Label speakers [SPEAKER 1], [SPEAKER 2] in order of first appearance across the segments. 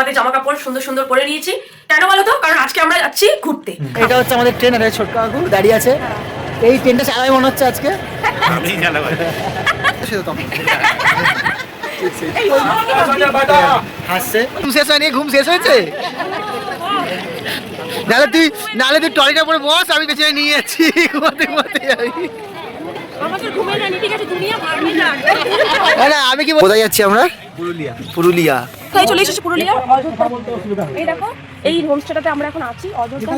[SPEAKER 1] আমাদের জামা কাপড় সুন্দর সুন্দর পরে নিয়েছি। কেন বলো তো? কারণ আজকে আমরা যাচ্ছি ঘুরতে।
[SPEAKER 2] এটা হচ্ছে আমাদের ট্রেন, আর ছোট কাকু দাঁড়িয়ে আছে। এই ট্রেনটা চালাবে মনে হচ্ছে আজকে।
[SPEAKER 3] আমি চালাবো।
[SPEAKER 2] সেটা তখন হাসছে। ঘুম শেষ হয়নি? ঘুম শেষ হয়েছে? নাহলে তুই ট্রলিটার পরে বস, আমি পেছনে নিয়ে যাচ্ছি। ঘুমাতে ঘুমাতে যাবি। আমি কি কোথায় যাচ্ছি আমরা? পুরুলিয়া।
[SPEAKER 1] চলে এসেছি পুরুলিয়া। এই দেখো, এই হোমস্টেটাতে আমরা এখন আছি। অযোধ্যা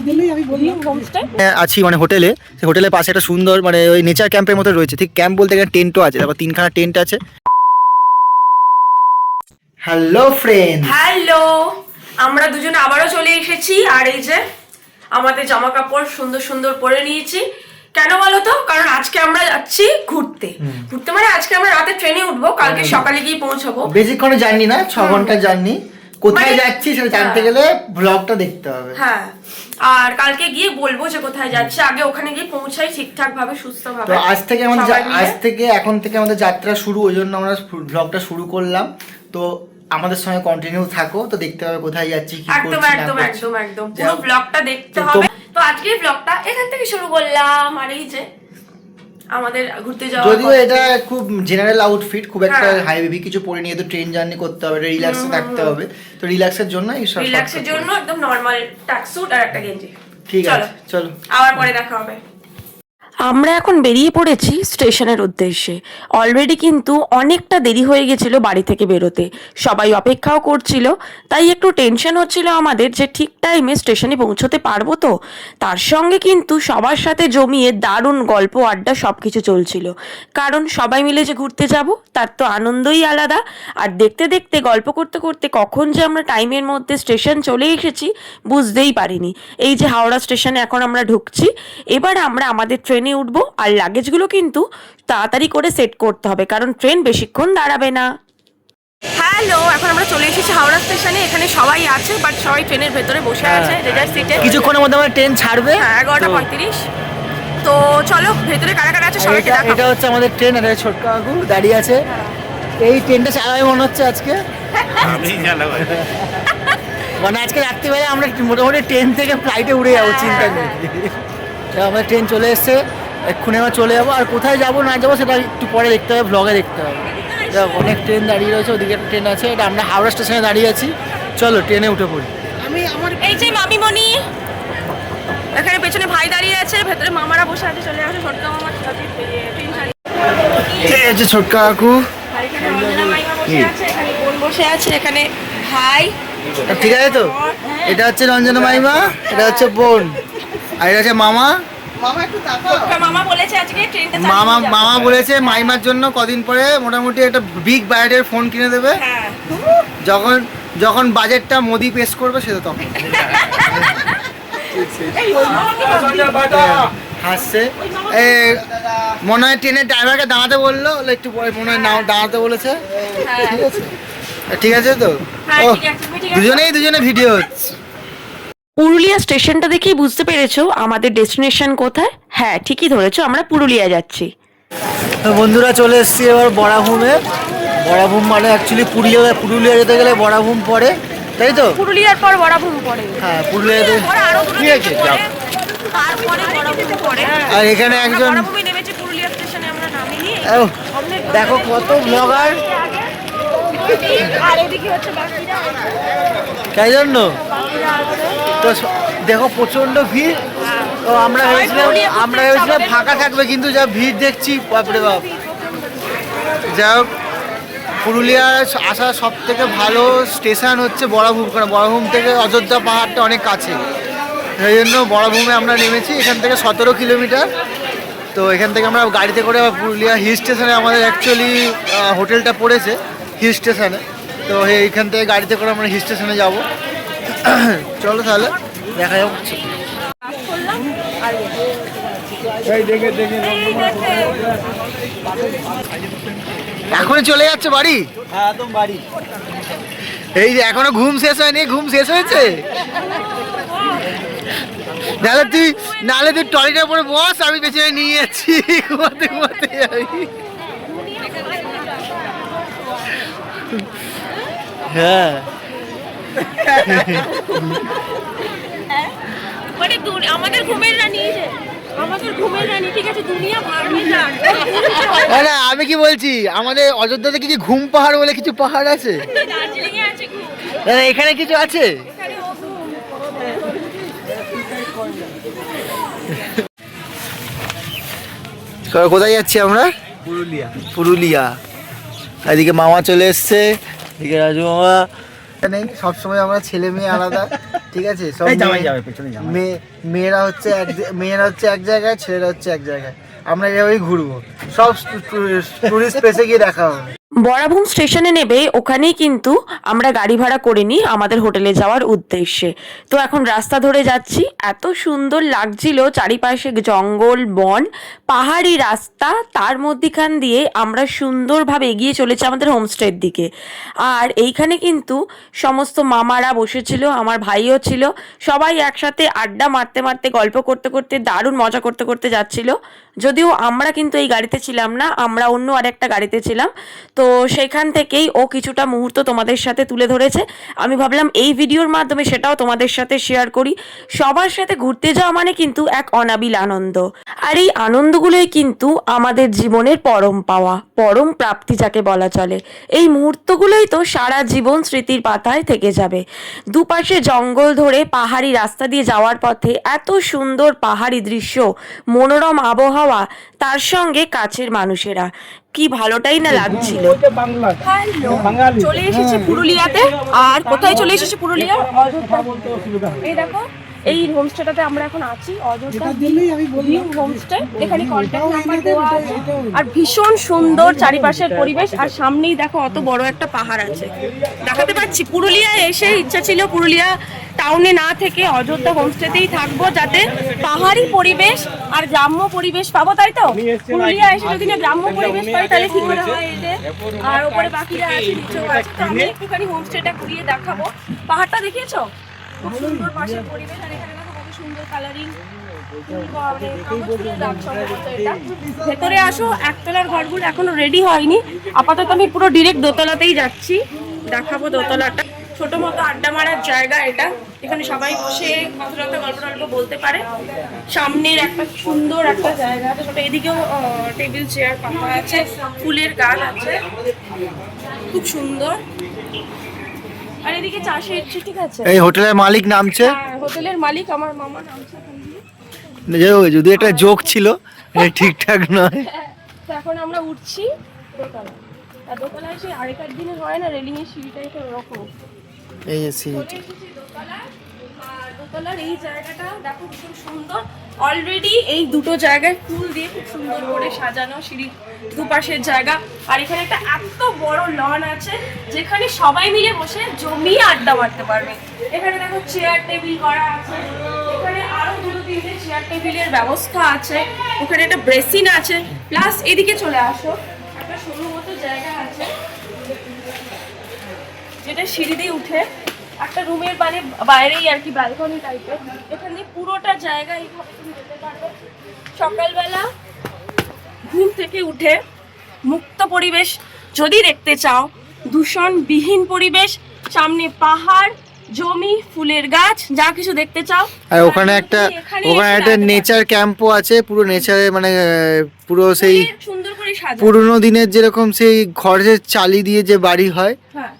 [SPEAKER 1] হোমস্টে
[SPEAKER 2] আছি মানে হোটেলে। সেই হোটেলের পাশে একটা সুন্দর মানে ওই নেচার ক্যাম্পের মতো রয়েছে। ঠিক ক্যাম্প বলতে গেলে টেন্টও আছে, তারপর 3খানা টেন্ট আছে। হ্যালো ফ্রেন্ড,
[SPEAKER 1] হ্যালো, আমরা দুজনে আবারও চলে এসেছি। আর এই যে আমাদের জামা কাপড় সুন্দর সুন্দর পরে নিয়েছি। কেন বলো তো? কারণ আজকে আমরা যাচ্ছি ঘুরতে। ঘুরতে মানে আজকে আমরা রাতে ট্রেনে উঠবো, কালকে সকালে গিয়ে পৌঁছাবো।
[SPEAKER 2] বেশিক্ষণে জার্নি না, 6 ঘন্টার জার্নি। কোথায় যাচ্ছি সেটা জানতে গেলে ব্লগটা দেখতে হবে।
[SPEAKER 1] হ্যাঁ, আর কালকে গিয়ে বলবো যে কোথায় যাচ্ছি। আগে ওখানে গিয়ে পৌঁছাই ঠিকঠাক ভাবে, সুস্থ ভাবে।
[SPEAKER 2] তো এখন থেকে আমাদের যাত্রা শুরু, ওই জন্য আমরা ব্লগটা শুরু করলাম। তো আমাদের সঙ্গে কন্টিনিউ থাকো, তো দেখতে হবে কোথায় যাচ্ছি, কি করছি।
[SPEAKER 1] একদম পুরো ব্লগটা দেখতে হবে। তো আজকের ব্লগটা এখান থেকে শুরু করলাম। আর এই যে আমাদের ঘুরতে যাওয়া,
[SPEAKER 2] যদিও এটা খুব জেনারেল আউটফিট, খুব একটা হাই হেভি কিছু পরে নিয়ে তো ট্রেন জার্নি করতে হবে, রিল্যাক্সে থাকতে হবে। তো রিল্যাক্সের জন্য
[SPEAKER 1] রিল্যাক্সের জন্য একদম নরমাল ট্র্যাক স্যুট আর একটা গেঞ্জি।
[SPEAKER 2] ঠিক আছে, চলো
[SPEAKER 1] আবার পরে দেখা হবে। আমরা এখন বেরিয়ে পড়েছি স্টেশনের উদ্দেশ্যে। অলরেডি কিন্তু অনেকটা দেরি হয়ে গেছিল বাড়ি থেকে বেরোতে, সবাই অপেক্ষাও করছিল। তাই একটু টেনশন হচ্ছিল আমাদের যে ঠিক টাইমে স্টেশনে পৌঁছতে পারবো তো। তার সঙ্গে কিন্তু সবার সাথে জমিয়ে দারুণ গল্প আড্ডা সব কিছু চলছিল। কারণ সবাই মিলে যে ঘুরতে যাব তার তো আনন্দই আলাদা। আর দেখতে দেখতে গল্প করতে করতে কখন যে আমরা টাইমের মধ্যে স্টেশন চলে এসেছি বুঝতেই পারিনি। এই যে হাওড়া স্টেশনে এখন আমরা ঢুকছি। এবার আমরা আমাদের ট্রেনে উঠবো, আর লাগেজগুলো কিন্তু তাড়াতাড়ি করে সেট করতে হবে, কারণ ট্রেন বেশিক্ষণ দাঁড়াবে না। হ্যালো, এখন আমরা চলে এসেছি হাওড়া স্টেশনে। এখানে সবাই আছে, বাট সবাই ট্রেনের ভেতরে বসে আছে রেজার্ভ সিটে।
[SPEAKER 2] কিছুক্ষণের মধ্যে আমরা ট্রেন ছাড়বে।
[SPEAKER 1] 11:35। তো চলো ভেতরে কারা কারা আছে সবাইকে দেখাবো।
[SPEAKER 2] এটা হচ্ছে আমাদের ট্রেন, আর ছোট কাকু দাঁড়িয়ে আছে। এই ট্রেনটা চালাবে মনে হচ্ছে আজকে।
[SPEAKER 3] আমি চালাবো।
[SPEAKER 2] মানে আজকে রাত্রিবেলা আমরা মোটামুটি ট্রেন থেকে ফ্লাইটে উড়ে যাবো, চিন্তা নেই। আমাদের ট্রেন চলে এসছে, এক্ষুনি আমরা চলে যাবো। আর কোথায় যাবো না যাবো সেটা একটু পরে দেখতে হবে, ব্লগে দেখতে হবে। অনেক ট্রেন দাঁড়িয়ে রয়েছে, ওদিকে একটা ট্রেন আছে। এটা আমরা হাওড়া স্টেশনে দাঁড়িয়ে আছি। চলো ট্রেনে উঠে পড়ি।
[SPEAKER 1] এই যে মামিমণি, এখানে পেছনে ভাই দাঁড়িয়ে আছে, ভেতরে মামারা বসে আছে। চলে আসে ছোটকা মামা, ট্রেন ছাড়িয়ে।
[SPEAKER 2] এই যে ছোট কাকু,
[SPEAKER 1] এখানে অঞ্জনা মাইমা বসে আছে, এখানে বোন বসে আছে, এখানে ভাই।
[SPEAKER 2] ঠিক আছে তো? এটা হচ্ছে রঞ্জনা মাইমা, এটা হচ্ছে বোন, আর এটা হচ্ছে মামা।
[SPEAKER 1] মামা বলেছে আজকে ট্রেনটা
[SPEAKER 2] মামা বলেছে মাইমার জন্য কদিন পরে মোটামুটি একটা বিগ বাজেটের ফোন কিনে দেবে।
[SPEAKER 1] হ্যাঁ,
[SPEAKER 2] যখন বাজেটটা মোদি পেশ করবে সেটা তখন হাসছে। মনে হয় ট্রেনের ড্রাইভারকে দাঁড়াতে বললো, একটু মনে হয় নাও দাঁড়াতে বলেছে। ঠিক আছে, ঠিক আছে তো? ও দুজনে ভিডিও হচ্ছে।
[SPEAKER 1] পুরুলিয়া স্টেশনটা দেখেই বুঝতে পেরেছো আমাদের ডেস্টিনেশন কোথায়। হ্যাঁ, ঠিকই ধরেছো, আমরা পুরুলিয়া যাচ্ছি।
[SPEAKER 2] তো বন্ধুরা চলে এসেছি এবার বড়াভূমে। বড়াভূম মানে অ্যাকচুয়ালি পুরুলিয়া যেতে গেলে বড়াভূম পড়ে, তাই তো?
[SPEAKER 1] পুরুলিয়ার পর বড়াভূম পড়ে।
[SPEAKER 2] হ্যাঁ, পুরুলিয়া যেতে ঠিক আছে। আর এখানে একজন দেখো কত ব্লগার, তাই জন্য তো দেখো প্রচন্ড ভিড়। তো আমরা ভেবেছিলাম ফাঁকা থাকবে, কিন্তু যা ভিড় দেখছি বাপরে বাপ। যাই হোক, পুরুলিয়ার আসা সব থেকে ভালো স্টেশন হচ্ছে বড়াভূম, কারণ বড়াভূম থেকে অযোধ্যা পাহাড়টা অনেক কাছে। সেই জন্য বড়াভূমে আমরা নেমেছি। এখান থেকে 17 কিলোমিটার। তো এখান থেকে আমরা গাড়িতে করে পুরুলিয়া হিল স্টেশনে, আমাদের অ্যাকচুয়ালি হোটেলটা পড়েছে হিল স্টেশনে। তো এইখান থেকে গাড়িতে করে আমরা হিল স্টেশনে যাবো। চলো তাহলে দেখা যাচ্ছে। এখনই চলে যাচ্ছে বাড়ি?
[SPEAKER 3] হ্যাঁ, একদম বাড়ি।
[SPEAKER 2] এই যে এখনো ঘুম শেষ হয়নি? ঘুম শেষ হয়েছে? নাহলে তুই ট্রলিটার পরে বস, আমি পেছনে নিয়ে যাচ্ছি। ঘুমাতে ঘুমাতে যাবি। হ্যাঁ,
[SPEAKER 1] মানে আমাদের ঘুমের রানী যে আমাদের ঘুমের রানী, ঠিক আছে, দুনিয়া ভাড়বে যান।
[SPEAKER 2] না আমি কি বলছি, আমাদের অযোধ্যাতে কি ঘুম পাহাড় বলে কিছু পাহাড় আছে?
[SPEAKER 1] দার্জিলিং এ আছে ঘুম,
[SPEAKER 2] এখানে কিছু আছে?
[SPEAKER 1] এখানে ও ঘুম।
[SPEAKER 2] কোথায় যাচ্ছি আমরা?
[SPEAKER 3] পুরুলিয়া।
[SPEAKER 2] পুরুলিয়া। এদিকে মামা চলে এসছে, এদিকে রাজু মামা নেই। সবসময় আমরা ছেলে মেয়ে আলাদা, ঠিক আছে? সব মেয়েরা হচ্ছে এক জায়গায়, ছেলেরা হচ্ছে এক জায়গায়। আমরা এভাবেই ঘুরবো, সব টুরিস্ট প্লেসে গিয়ে দেখা হবে।
[SPEAKER 1] বরাভূম স্টেশনে নেবে ওখানেই কিন্তু আমরা গাড়ি ভাড়া করে নিই আমাদের হোটেলে যাওয়ার উদ্দেশ্যে। তো এখন রাস্তা ধরে যাচ্ছি, এত সুন্দর লাগছিল, চারিপাশে জঙ্গল বন, পাহাড়ি রাস্তা, তার মধ্যিখান দিয়ে আমরা সুন্দরভাবে এগিয়ে চলেছি আমাদের হোমস্টের দিকে। আর এইখানে কিন্তু সমস্ত মামারা বসেছিল, আমার ভাইও ছিল, সবাই একসাথে আড্ডা মারতে মারতে, গল্প করতে করতে, দারুণ মজা করতে করতে যাচ্ছিল। যদিও আমরা কিন্তু এই গাড়িতে ছিলাম না, আমরা অন্য আরেকটা গাড়িতে ছিলাম। তো সেখান থেকেই ও কিছুটা মুহূর্ত তোমাদের সাথে তুলে ধরেছে। আমি ভাবলাম এই ভিডিওর মাধ্যমে সেটাও তোমাদের সাথে শেয়ার করি। সবার সাথে ঘুরতে যাওয়া মানে কিন্তু এক অনাবিল আনন্দ, আর এই আনন্দগুলোই কিন্তু আমাদের জীবনের পরম পাওয়া, পরম প্রাপ্তি যাকে বলা চলে। এই মুহূর্তগুলোই তো সারা জীবন স্মৃতির পাতায় থেকে যাবে। দুপাশে জঙ্গল ধরে পাহাড়ি রাস্তা দিয়ে যাওয়ার পথে এত সুন্দর পাহাড়ি দৃশ্য, মনোরম আবহাওয়া, তার সঙ্গে কাছের মানুষেরা, কি ভালোটাই না লাগছিল। হ্যালো, চলে এসেছি পুরুলিয়াতে। আর কোথায় চলে এসেছি? পুরুলিয়া অযোধ্যা। এই দেখো, এই হোমস্টেটাতে আমরা এখন আছি, অযোধ্যা ভিউ হোমস্টে। এখানে কন্ট্যাক্ট নাম্বার দেওয়া আছে, আর ভীষণ সুন্দর চারিপাশের পরিবেশ। আর সামনেই দেখো অত বড় একটা পাহাড় আছে, দেখাতে পাচ্ছি। পুরুলিয়ায় এসে ইচ্ছা ছিল পুরুলিয়া টাউনে না থেকে অযোধ্যা হোমস্টেতেই থাকবো, যাতে পাহাড়ি পরিবেশ আর গ্রাম্য পরিবেশ পাবো, তাই তো? পুরুলিয়া এসে যদি না গ্রাম্য পরিবেশ পাই তাহলে কি করে হয়? এই যে আর ওপরে পাখিরা আছে, নিচেও আছে। তো আমি একটুখানি হোমস্টেটা ঘুরিয়ে দেখাবো। পাহাড়টা দেখিয়েছো? খুব সুন্দর পাশের পরিবেশ। আর এখানে দেখো কত সুন্দর কালারিং। ভেতরে আসো, একতলার ঘরগুলো এখনো রেডি হয়নি। আপাতত আমি পুরো ডিরেক্ট দোতলাতেই যাচ্ছি, দেখাবো দোতলাটা। ছোট মতো আড্ডা মারার জায়গা এটা, এখানে সবাই বসে কথা গল্প টল্প বলতে পারে। সামনের একটা সুন্দর একটা জায়গা আছে ছোট, এদিকেও টেবিল চেয়ার পাতা আছে, ফুলের গাছ আছে, খুব সুন্দর। আর এদিকে চাষের, ঠিক আছে।
[SPEAKER 2] এই হোটেলের মালিক নামছে,
[SPEAKER 1] হোটেলের মালিক আমার মামা নামছে।
[SPEAKER 2] যদি একটা জোক ছিল, ঠিকঠাক নয়।
[SPEAKER 1] তো এখন আমরা উঠছি দোতলা। আর দোতলায় সেই আগেকার দিনে হয় না রেলিং এর সিঁড়িটা, এটা ওরকম।
[SPEAKER 2] এই যে সিঁড়ি,
[SPEAKER 1] দোতলার এই জায়গাটা দেখো খুব সুন্দর। অলরেডি এই দুটো জায়গায় ফুল দিয়ে খুব সুন্দর করে সাজানো, সিঁড়ির দুপাশের জায়গা। আর এখানে একটা এত বড় লন আছে, যেখানে সবাই মিলে বসে জমিয়ে আড্ডা মারতে পারবে। এখানে দেখো চেয়ার টেবিল করা আছে, এখানে আরো দুটো তিনটে চেয়ার টেবিলের ব্যবস্থা আছে, ওখানে একটা বেসিন আছে। প্লাস এদিকে চলে আসো, একটা সরু মতো জায়গা আছে, যেটা সিঁড়ি দিয়ে উঠে একটা রুমের মানে বাইরেই আর কি, ব্যালকনি টাইপের। এখানে পুরোটা জায়গা এইভাবে তুমি যেতে পারবে। সকালবেলা ঘুম থেকে উঠে মুক্ত পরিবেশ যদি দেখতে চাও, দূষণবিহীন পরিবেশ, সামনে পাহাড়, জমি, ফুলের গাছ, যা কিছু দেখতে চাও।
[SPEAKER 2] আর ওখানে একটা নেচার ক্যাম্পও আছে, পুরো নেচারে, মানে পুরো সেই
[SPEAKER 1] সুন্দর করে সাজানো,
[SPEAKER 2] পুরোনো দিনের যেরকম সেই ঘরের চালি দিয়ে যে বাড়ি হয়,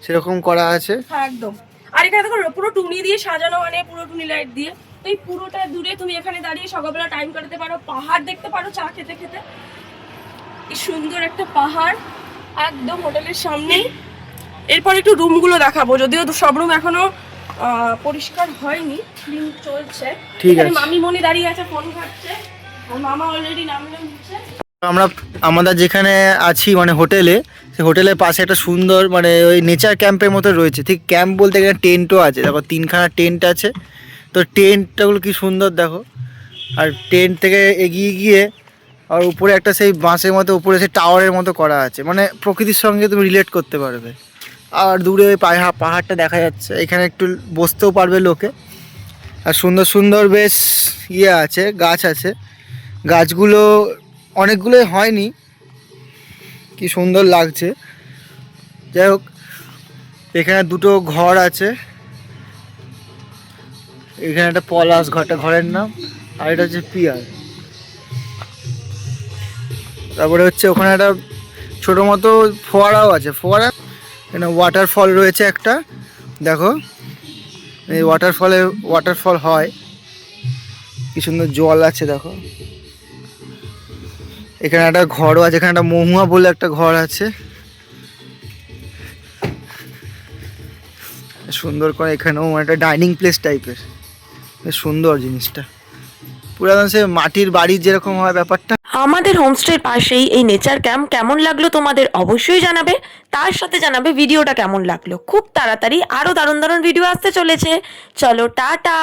[SPEAKER 2] সেরকম করা আছে।
[SPEAKER 1] হ্যাঁ একদম। আর এখানে দেখো পুরো টুনি দিয়ে সাজানো, মানে পুরো টুনি লাইট দিয়ে। তো এই পুরোটা দূরে তুমি এখানে দাঁড়িয়ে সকালবেলা টাইম কাটাতে পারো, পাহাড় দেখতে পারো চা খেতে খেতে। কি সুন্দর একটা পাহাড় একদম হোটেলের সামনেই। এরপর একটু রুমগুলো দেখাবো, যদিও সব রুম এখনো পরিষ্কার হয়নি, ক্লিন চলছে। এখানে মামিমণি দাঁড়িয়ে আছে, ফোন ঘাটছে, আর মামা অলরেডি নামলে নিচ্ছে।
[SPEAKER 2] আমরা যেখানে আছি মানে হোটেলে, সেই হোটেলের পাশে একটা সুন্দর মানে ওই নেচার ক্যাম্পের মতো রয়েছে। ঠিক ক্যাম্প বলতে গেলে টেন্টও আছে, দেখো 3খানা টেন্ট আছে। তো টেন্টগুলো কি সুন্দর দেখো। আর টেন্ট থেকে এগিয়ে গিয়ে আর উপরে একটা সেই বাঁশের মতো উপরে সেই টাওয়ারের মতো করা আছে, মানে প্রকৃতির সঙ্গে তুমি রিলেট করতে পারবে। আর দূরে ওই পাহাড়টা দেখা যাচ্ছে, এখানে একটু বসতেও পারবে লোকে। আর সুন্দর সুন্দর বেশ আছে, গাছ আছে। গাছগুলো অনেকগুলোই হয়নি, কি সুন্দর লাগছে। যাই হোক, এখানে দুটো ঘর আছে, এখানে একটা পলাশ ঘরের নাম, আর এটা হচ্ছে পিয়ার। তারপরে হচ্ছে ওখানে একটা ছোটো মতো ফোয়ারাও আছে, ফোয়ারা এখানে ওয়াটারফল রয়েছে একটা, দেখো এই ওয়াটারফল হয়, কি সুন্দর জল আছে দেখো। এখানে একটা ঘরও আছে, এখানে একটা মহুয়া বলে একটা ঘর আছে সুন্দর করে। এখানেও একটা ডাইনিং প্লেস টাইপের, বেশ সুন্দর জিনিসটা, পুরাতন সে মাটির বাড়ির যেরকম হয় ব্যাপারটা।
[SPEAKER 1] আমাদের হোমস্টের পাশেই এই নেচার ক্যাম্প কেমন লাগলো তোমাদের অবশ্যই জানাবে, তার সাথে জানাবে ভিডিওটা কেমন লাগলো। খুব তাড়াতাড়ি আরো দারুণ দারুণ ভিডিও আসতে চলেছে। চলো টাটা।